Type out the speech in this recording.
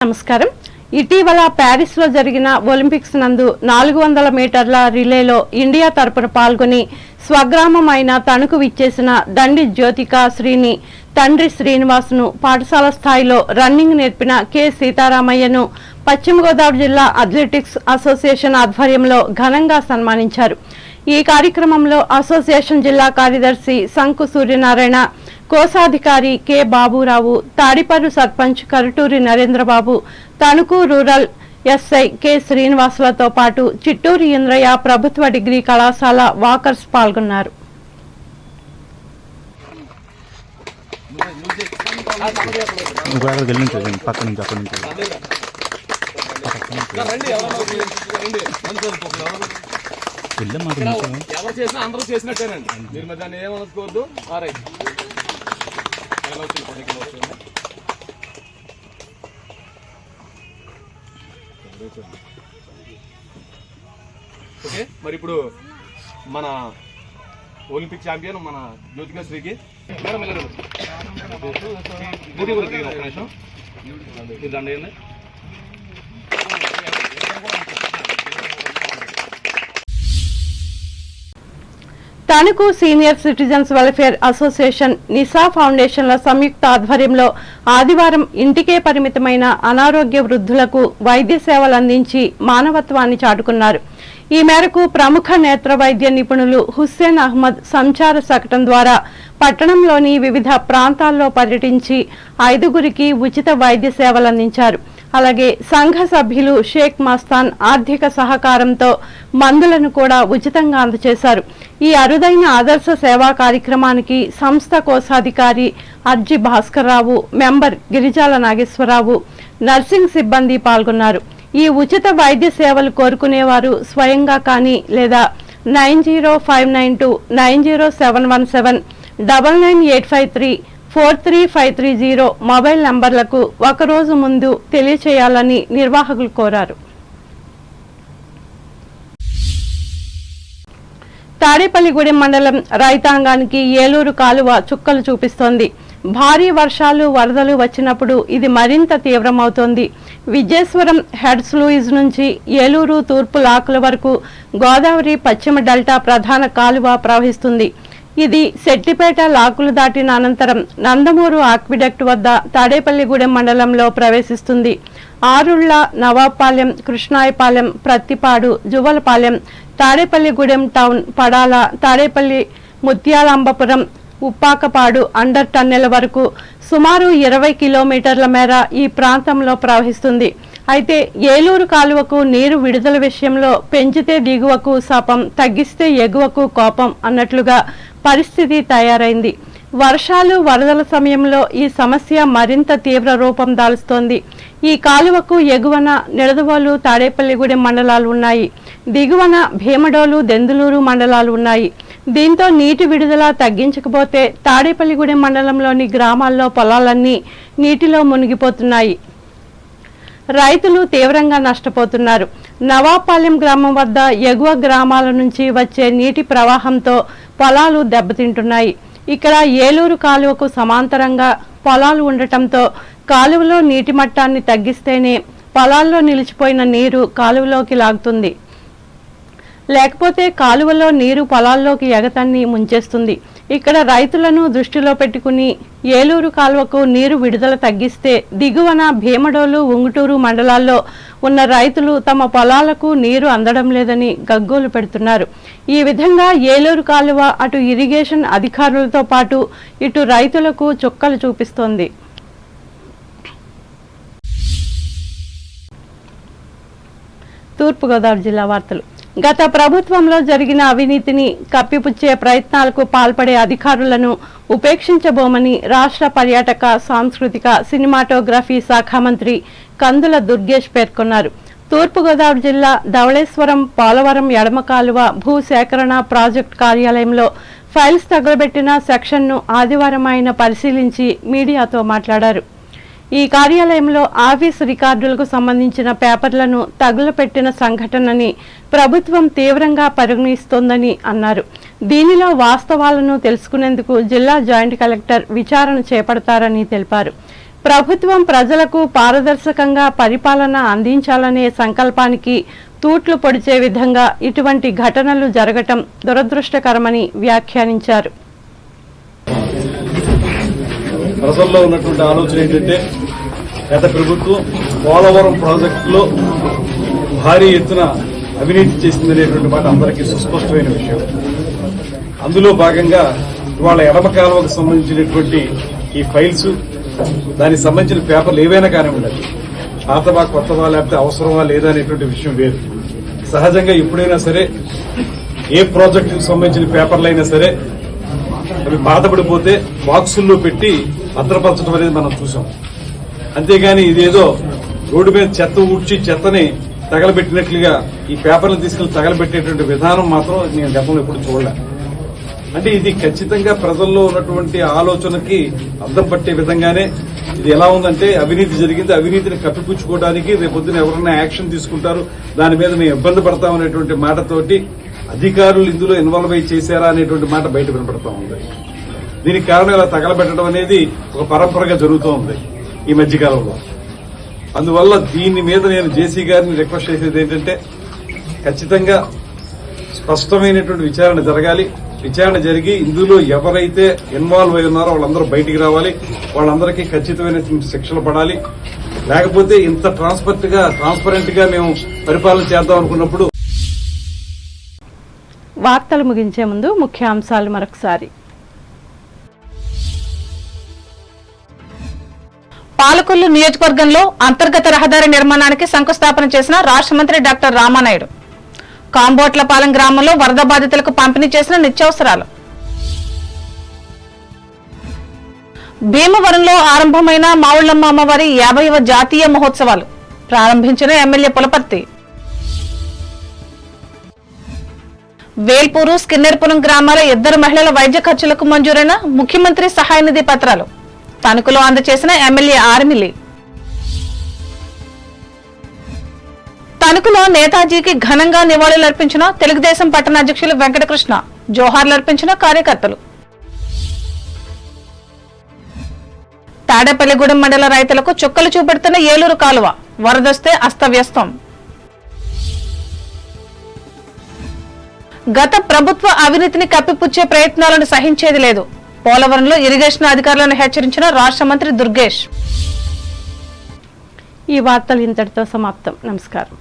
నమస్కారం. ఇటీవల ప్యారిస్ లో జరిగిన ఒలింపిక్స్ నందు 400 మీటర్ల రిలేలో ఇండియా తరపున పాల్గొని స్వగ్రామం అయిన తణుకు విచ్చేసిన దండి జ్యోతిక శ్రీని తండ్రి శ్రీనివాస్ను పాఠశాల స్థాయిలో రన్నింగ్ నేర్పిన కె సీతారామయ్యను పశ్చిమ గోదావరి జిల్లా అథ్లెటిక్స్ అసోసియేషన్ ఆధ్వర్యంలో ఘనంగా సన్మానించారు. ఈ కార్యక్రమంలో అసోసియేషన్ జిల్లా కార్యదర్శి సంకు సూర్యనారాయణ, కోశాధికారి K Baburao, Tadiparru sarpanch Karuturi Narendrababu, Tanuku rural SI K శ్రీనివాసులతో పాటు చిట్టూరి ఇంద్రయ్య ప్రభుత్వ డిగ్రీ కళాశాల వాకర్స్ పాల్గొన్నారు. ఎవరు చేసినా అందరూ చేసినట్టేనండి. మీరు మరి దాన్ని ఏమనుకోవద్దు. ఓకే, మరి ఇప్పుడు మన ఒలింపిక్ ఛాంపియన్ మన జ్యోతిక శ్రీకి దండ Tanuku senior citizens welfare association, Nisa ఫౌండేషన్ల సంయుక్త ఆధ్వర్యంలో ఆదివారం ఇంటికే పరిమితమైన అనారోగ్య వృద్ధులకు వైద్య సేవలు అందించి మానవత్వాన్ని చాటుకున్నారు. ఈ మేరకు ప్రముఖ నేత్ర వైద్య నిపుణులు హుస్సేన్ అహ్మద్ సంచార శకటం ద్వారా పట్టణంలోని వివిధ ప్రాంతాల్లో పర్యటించి 5గురికి ఉచిత వైద్య సేవలు అందించారు. అలాగే సంఘ సభ్యులు షేక్ మస్తాన్ ఆర్థిక సహకారంతో మందులను కూడా ఉచితంగా అందజేశారు. ఈ అరుదైన ఆదర్శ సేవా కార్యక్రమానికి సంస్థ కోశాధికారి అర్జి భాస్కర్రావు, మెంబర్ గిరిజాల నాగేశ్వరరావు, నర్సింగ్ సిబ్బంది పాల్గొన్నారు. ఈ ఉచిత వైద్య సేవలు కోరుకునేవారు స్వయంగా కానీ లేదా 9059290717 99853 43530 మొబైల్ నంబర్లకు ఒకరోజు ముందు తెలియచేయాలని నిర్వాహకులు కోరారు. తాడేపల్లిగూడెం మండలం రైతాంగానికి ఏలూరు కాలువ చుక్కలు చూపిస్తోంది. భారీ వర్షాలు, వరదలు వచ్చినప్పుడు ఇది మరింత తీవ్రమవుతోంది. విజేశ్వరం హెడ్స్ లూయిజ్ నుంచి ఏలూరు తూర్పు లాకుల వరకు గోదావరి పశ్చిమ డెల్టా ప్రధాన కాలువ ప్రవహిస్తుంది. ఇది సెట్టిపేట లాకులు దాటిన అనంతరం నందమూరు ఆక్విడక్ట్ వద్ద తాడేపల్లిగూడెం మండలంలో ప్రవేశిస్తుంది. ఆరుళ్ల, నవాబ్పాలెం, కృష్ణాయపాలెం, ప్రత్తిపాడు, జువ్వలపాలెం, తాడేపల్లిగూడెం టౌన్, పడాల, తాడేపల్లి, ముత్యాలంబపురం, ఉప్పాకపాడు అండర్ టన్నెల వరకు సుమారు 20 కిలోమీటర్ల మేర ఈ ప్రాంతంలో ప్రవహిస్తుంది. అయితే ఏలూరు కాలువకు నీరు విడుదల విషయంలో పెంచితే దిగువకు శాపం, తగ్గిస్తే ఎగువకు కోపం అన్నట్లుగా పరిస్థితి తయారైంది. వర్షాలు, వరదల సమయంలో ఈ సమస్య మరింత తీవ్ర రూపం దాల్స్తోంది. ఈ కాలువకు ఎగువన నిడదవోలు, తాడేపల్లిగూడెం మండలాలు ఉన్నాయి. దిగువన భీమడోలు, దెందులూరు మండలాలు ఉన్నాయి. దీంతో నీటి విడుదల తగ్గించకపోతే తాడేపల్లిగూడెం మండలంలోని గ్రామాల్లో పొలాలన్నీ నీటిలో మునిగిపోతున్నాయి. రైతులు తీవ్రంగా నష్టపోతున్నారు. నవాపాలెం గ్రామం వద్ద ఎగువ గ్రామాల నుంచి వచ్చే నీటి ప్రవాహంతో పొలాలు దెబ్బతింటున్నాయి. ఇక్కడ ఏలూరు కాలువకు సమాంతరంగా పొలాలు ఉండటంతో కాలువలో నీటి మట్టాన్ని తగ్గిస్తేనే పొలాల్లో నిలిచిపోయిన నీరు కాలువలోకి లాగుతుంది. లేకపోతే కాలువలో నీరు పొలాల్లోకి ఎగతన్ని ముంచేస్తుంది. ఇక్కడ రైతులను దృష్టిలో పెట్టుకుని ఏలూరు కాలువకు నీరు విడుదల తగ్గిస్తే దిగువన భీమడోలు, ఉంగుటూరు మండలాల్లో ఉన్న రైతులు తమ పొలాలకు నీరు అందడం లేదని గగ్గోలు పెడుతున్నారు. ఈ విధంగా ఏలూరు కాలువ అటు ఇరిగేషన్ అధికారులతో పాటు ఇటు రైతులకు చుక్కలు చూపిస్తోంది. తూర్పుగోదావరి జిల్లా వార్తలు. గత ప్రభుత్వంలో జరిగిన అవినీతిని కప్పిపుచ్చే ప్రయత్నాలకు పాల్పడే అధికారులను ఉపేక్షించబోమని రాష్ట్ర పర్యాటక, సాంస్కృతిక, సినిమాటోగ్రఫీ శాఖ మంత్రి కందుల దుర్గేష్ పేర్కొన్నారు. తూర్పుగోదావరి జిల్లా ధవళేశ్వరం పోలవరం ఎడమ కాలువ భూ సేకరణ ప్రాజెక్టు కార్యాలయంలో ఫైల్స్ తగలబెట్టిన సెక్షన్ను ఆదివారం ఆయన పరిశీలించి మీడియాతో మాట్లాడారు. ఈ కార్యాలయంలో ఆఫీస్ రికార్డులకు సంబంధించిన పేపర్లను తగులపెట్టిన సంఘటనని ప్రభుత్వం తీవ్రంగా పరిగణిస్తోందని అన్నారు. దీనిలో వాస్తవాలను తెలుసుకునేందుకు జిల్లా జాయింట్ కలెక్టర్ విచారణ చేపడతారని తెలిపారు. ప్రభుత్వం ప్రజలకు పారదర్శకంగా పరిపాలన అందించాలనే సంకల్పానికి తూట్లు పొడిచే విధంగా ఇటువంటి ఘటనలు జరగటం దురదృష్టకరమని వ్యాఖ్యానించారు. ప్రజల్లో ఉన్నటువంటి ఆలోచన ఏంటంటే గత ప్రభుత్వం పోలవరం ప్రాజెక్టులో భారీ ఎత్తున అవినీతి చేసిందనేటువంటి మాట అందరికీ సుస్పష్టమైన విషయం. అందులో భాగంగా ఇవాళ ఎడమ కాలువకు సంబంధించినటువంటి ఈ ఫైల్స్, దానికి సంబంధించిన పేపర్లు ఏవైనా కానీ ఉండాలి, పాతవా కొత్తవా లేకపోతే అవసరమా లేదా అనేటువంటి విషయం వేరు. సహజంగా ఎప్పుడైనా సరే ఏ ప్రాజెక్టుకు సంబంధించిన పేపర్లు అయినా సరే అవి పాతపడిపోతే బాక్సుల్లో పెట్టి భద్రపరచడం అనేది మనం చూసాం. అంతేగాని ఇదేదో రోడ్డు మీద చెత్త ఊడ్చి చెత్తని తగలబెట్టినట్లుగా ఈ పేపర్లు తీసుకెళ్లి తగలబెట్టేటువంటి విధానం మాత్రం నేను గతంలో ఎప్పుడు చూడలే. అంటే ఇది ఖచ్చితంగా ప్రజల్లో ఉన్నటువంటి ఆలోచనకి అద్దం పట్టే విధంగానే ఇది ఎలా ఉందంటే అవినీతి జరిగింది, అవినీతిని కప్పిపుచ్చుకోవడానికి రేపొద్దున ఎవరైనా యాక్షన్ తీసుకుంటారు, దాని మీద మేము ఇబ్బంది పడతామనేటువంటి మాటతోటి అధికారులు ఇందులో ఇన్వాల్వ్ అయి చేశారా అనేటువంటి మాట బయట వినపడతా ఉంది. దీనికి కారణం ఇలా తగలబెట్టడం అనేది ఒక పరంపరగా జరుగుతూ ఉంది ఈ మధ్యకాలంలో. అందువల్ల దీని మీద నేను జేసీ గారిని రిక్వెస్ట్ చేసేది ఏంటంటే ఖచ్చితంగా స్పష్టమైనటువంటి విచారణ జరగాలి. విచారణ జరిగి ఇందులో ఎవరైతే ఇన్వాల్వ్ అయి ఉన్నారో వాళ్ళందరూ బయటికి రావాలి, వాళ్ళందరికీ ఖచ్చితమైన శిక్షలు పడాలి. లేకపోతే ఇంత ట్రాన్స్పరెంట్ గా మేము పరిపాలన చేద్దాం అనుకున్నప్పుడు. వార్తలు ముగించే ముందు ముఖ్యాంశాలు మరొకసారి. పాలకొల్లు నియోజకవర్గంలో అంతర్గత రహదారి నిర్మాణానికి శంకుస్థాపన చేసిన రాష్ట్ర మంత్రి డాక్టర్ రామానాయుడు. కాంబోట్లపాలెం గ్రామంలో వరద బాధితులకు పంపిణీ చేసిన నిత్యావసరాలు. భీమవరంలో ఆరంభమైన మావుళ్లమ్మ అమ్మవారి 50వ జాతీయ మహోత్సవాలు ప్రారంభించిన ఎమ్మెల్యే పులపర్తి. వేల్పూరు, స్కిన్నెర్పురం గ్రామాల 2 మహిళల వైద్య ఖర్చులకు మంజూరైన ముఖ్యమంత్రి సహాయ నిధి పత్రాలు తణుకులో అందజేసిన ఎమ్మెల్యే ఆర్మిలి. తణుకులో నేతాజీకి ఘనంగా నివాళులర్పించిన తెలుగుదేశం పట్టణ అధ్యక్షులు వెంకటకృష్ణ, జోహార్లర్పించిన కార్యకర్తలు. తాడేపల్లిగూడెం మండల రైతులకు చుక్కలు చూపెడుతున్న ఏలూరు కాలువ, వరదొస్తే అస్తవ్యస్తం. గత ప్రభుత్వ అవినీతిని కప్పిపుచ్చే ప్రయత్నాలను సహించేది లేదు. పోలవరంలో ఇరిగేషన్ అధికారులను హెచ్చరించిన రాష్ట్ర మంత్రి దుర్గేష్. ఈ వార్తలు ఇంతటితో సమాప్తం. నమస్కారం.